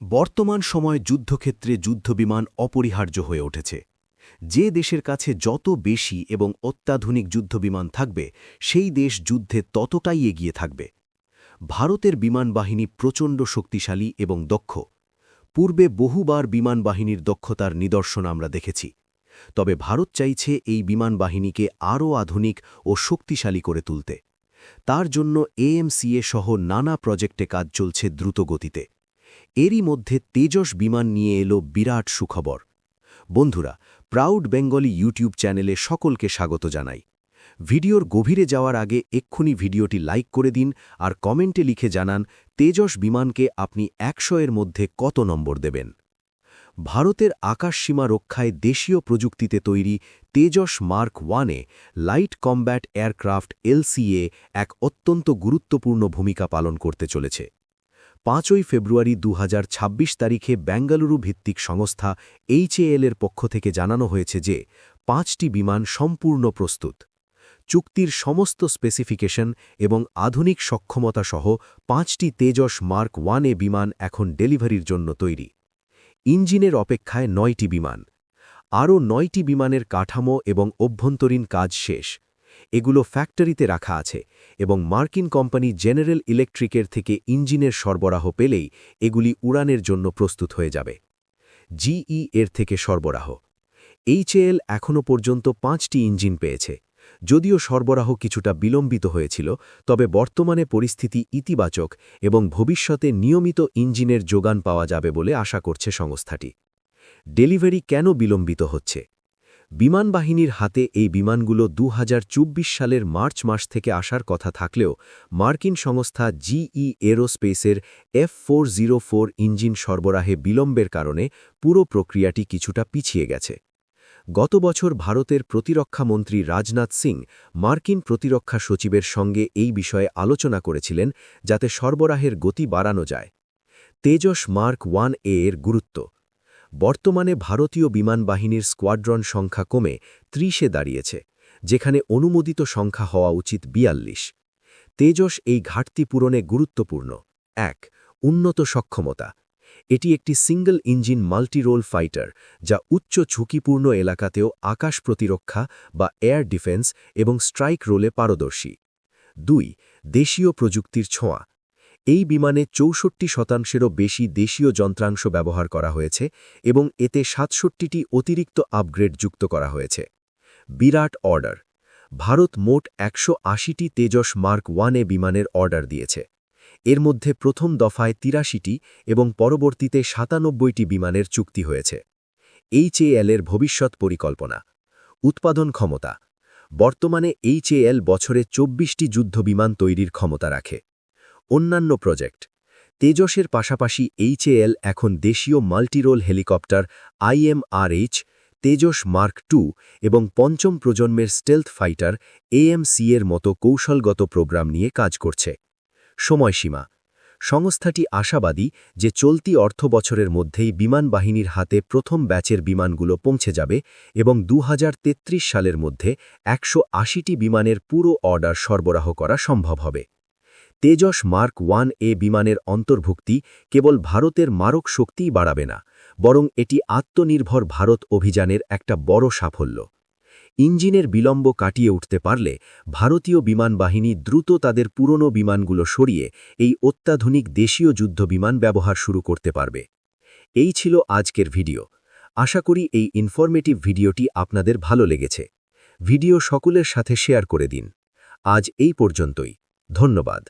বর্তমান সময়ে যুদ্ধক্ষেত্রে যুদ্ধবিমান অপরিহার্য হয়ে উঠেছে। যে দেশের কাছে যত বেশি এবং অত্যাধুনিক যুদ্ধবিমান থাকবে সেই দেশ যুদ্ধে ততটাই এগিয়ে থাকবে। ভারতের বিমানবাহিনী প্রচণ্ড শক্তিশালী এবং দক্ষ। পূর্বে বহুবার বিমানবাহিনীর দক্ষতার নিদর্শন আমরা দেখেছি। তবে ভারত চাইছে এই বিমানবাহিনীকে আরও আধুনিক ও শক্তিশালী করে তুলতে। তার জন্য এএমসিএ সহ নানা প্রজেক্টে কাজ চলছে দ্রুত গতিতে। এরই মধ্যে তেজস বিমান নিয়ে এলো বিরাট সুখবর। বন্ধুরা, প্রাউড বেঙ্গলি ইউটিউব চ্যানেলে সকলকে স্বাগত জানাই। ভিডিওর গভীরে যাওয়ার আগে এক্ষুনি ভিডিওটি লাইক করে দিন আর কমেন্টে লিখে জানান তেজস বিমানকে আপনি ১০০-এর মধ্যে কত নম্বর দেবেন। ভারতের আকাশসীমা রক্ষায় দেশীয় প্রযুক্তিতে তৈরি তেজস মার্ক 1-এ লাইট কমব্যাট এয়ারক্রাফট এলসিএ এক অত্যন্ত গুরুত্বপূর্ণ ভূমিকা পালন করতে চলেছে। ৫ই ফেব্রুয়ারি ২০২৬ তারিখে বেঙ্গালুরু ভিত্তিক সংস্থা এইচএএল-এর পক্ষ থেকে জানানো হয়েছে যে ৫টি বিমান সম্পূর্ণ প্রস্তুত। চুক্তির সমস্ত স্পেসিফিকেশন এবং আধুনিক সক্ষমতা সহ ৫টি তেজস মার্ক 1-এ বিমান এখন ডেলিভারির জন্য তৈরি। ইঞ্জিনের অপেক্ষায় ৯টি বিমান। আরও ৯টি বিমানের কাঠামো এবং অভ্যন্তরীণ কাজ শেষ। এগুলো ফ্যাক্টরিতে রাখা আছে এবং মার্কিন কোম্পানি জেনারেল ইলেকট্রিকের থেকে ইঞ্জিনের সরবরাহ পেলেই এগুলি উড়ানের জন্য প্রস্তুত হয়ে যাবে। জিই এর থেকে সরবরাহ। এইচএএল এখনও পর্যন্ত ৫টি ইঞ্জিন পেয়েছে। যদিও সরবরাহ কিছুটা বিলম্বিত হয়েছিল, তবে বর্তমানে পরিস্থিতি ইতিবাচক এবং ভবিষ্যতে নিয়মিত ইঞ্জিনের যোগান পাওয়া যাবে বলে আশা করছে সংস্থাটি। ডেলিভারি কেন বিলম্বিত হচ্ছে? বিমানবাহিনীর হাতে এই বিমানগুলো ২০২৪ সালের মার্চ মাস থেকে আসার কথা থাকলেও মার্কিন সংস্থা জিই এরোস্পেসের F404 ইঞ্জিন সরবরাহে বিলম্বের কারণে পুরো প্রক্রিয়াটি কিছুটা পিছিয়ে গেছে। গত বছর ভারতের প্রতিরক্ষামন্ত্রী রাজনাথ সিং মার্কিন প্রতিরক্ষা সচিবের সঙ্গে এই বিষয়ে আলোচনা করেছিলেন যাতে সরবরাহের গতি বাড়ানো যায়। তেজস মার্ক 1-এ এর গুরুত্ব। বর্তমানে ভারতীয় বিমানবাহিনীর স্কোয়াড্রন সংখ্যা কমে ৩০-এ দাঁড়িয়েছে, যেখানে অনুমোদিত সংখ্যা হওয়া উচিত ৪২। তেজস এই ঘাটতি পূরণে গুরুত্বপূর্ণ। ১. উন্নত সক্ষমতা। এটি একটি সিঙ্গল ইঞ্জিন মাল্টিরোল ফাইটার, যা উচ্চ ঝুঁকিপূর্ণ এলাকাতেও আকাশ প্রতিরক্ষা বা এয়ার ডিফেন্স এবং স্ট্রাইক রোলে পারদর্শী। ২. দেশীয় প্রযুক্তির ছোঁয়া। এই বিমানে ৬৪%-এরও বেশি দেশীয় যন্ত্রাংশ ব্যবহার করা হয়েছে এবং এতে ৬৭টি অতিরিক্ত আপগ্রেড যুক্ত করা হয়েছে। বিরাট অর্ডার। ভারত মোট ১৮০টি তেজস মার্ক 1-এ বিমানের অর্ডার দিয়েছে। এর মধ্যে প্রথম দফায় ৮৩টি এবং পরবর্তীতে ৯৭টি বিমানের চুক্তি হয়েছে। এইচএএল-এর ভবিষ্যৎ পরিকল্পনা। উৎপাদন ক্ষমতা। বর্তমানে এইচএএল বছরে ২৪টি যুদ্ধবিমান তৈরির ক্ষমতা রাখে। অন্যান্য প্রজেক্ট। তেজসের পাশাপাশি এইচএএল এখন দেশীয় multirole helicopter IMRH, Tejas mark 2 এবং পঞ্চম প্রজন্মের স্টেলথ ফাইটার AMC-এর মতো কৌশলগত প্রোগ্রাম নিয়ে কাজ করছে। সময়সীমা। সংস্থাটি আশাবাদী যে চলতি অর্থবছরের মধ্যেই বিমানবাহিনীর হাতে প্রথম ব্যাচের বিমানগুলো পৌঁছে যাবে এবং ২০৩৩ সালের মধ্যে ১৮০টি বিমানের পুরো অর্ডার সরবরাহ করা সম্ভব হবে। তেজস মার্ক 1-এ বিমানের অন্তর্ভুক্তি কেবল ভারতের মারক শক্তিই বাড়াবে না, বরং এটি আত্মনির্ভর ভারত অভিযানের একটা বড় সাফল্য। ইঞ্জিনের বিলম্ব কাটিয়ে উঠতে পারলে ভারতীয় বিমানবাহিনী দ্রুত তাদের পুরনো বিমানগুলো সরিয়ে এই অত্যাধুনিক দেশীয় যুদ্ধবিমান ব্যবহার শুরু করতে পারবে। এই ছিল আজকের ভিডিও। আশা করি এই ইনফরমেটিভ ভিডিওটি আপনাদের ভালো লেগেছে। ভিডিও সকলের সাথে শেয়ার করে দিন। আজ এই পর্যন্তই। ধন্যবাদ।